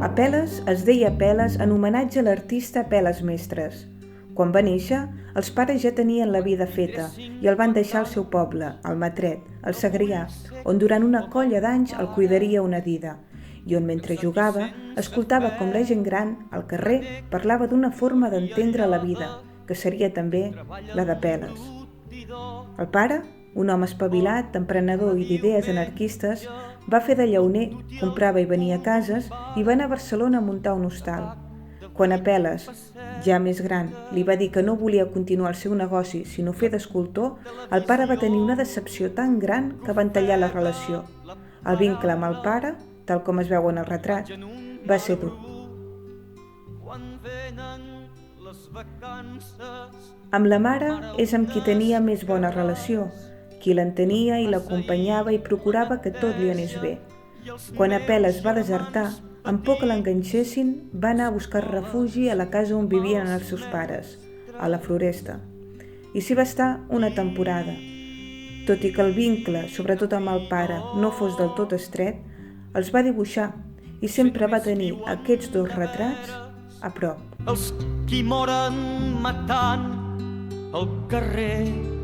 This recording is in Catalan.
Apel·les es deia Apel·les en homenatge a l'artista Apel·les Mestres. Quan va néixer, els pares ja tenien la vida feta i el van deixar al seu poble, al Matret, al Segrià, on durant una colla d'anys el cuidaria una dida, i on mentre jugava escoltava com la gent gran, al carrer, parlava d'una forma d'entendre la vida, que seria també la d'Apel·les. El pare, un home espavilat, emprenedor i d'idees anarquistes, va fer de llauner, comprava i venia cases i va anar a Barcelona a muntar un hostal. Quan Apel·les, ja més gran, li va dir que no volia continuar el seu negoci sinó fer d'escultor, el pare va tenir una decepció tan gran que van tallar la relació. El vincle amb el pare, tal com es veu en el retrat, va ser dur. Amb la mare és amb qui tenia més bona relació, qui l'entenia i l'acompanyava i procurava que tot li anés bé. Quan Apel·les va desertar, amb por que l'enganxessin, va anar a buscar refugi a la casa on vivien els seus pares, a la Floresta. I s'hi va estar una temporada. Tot i que el vincle, sobretot amb el pare, no fos del tot estret, els va dibuixar i sempre va tenir aquests dos retrats a prop. Els qui moren matant al carrer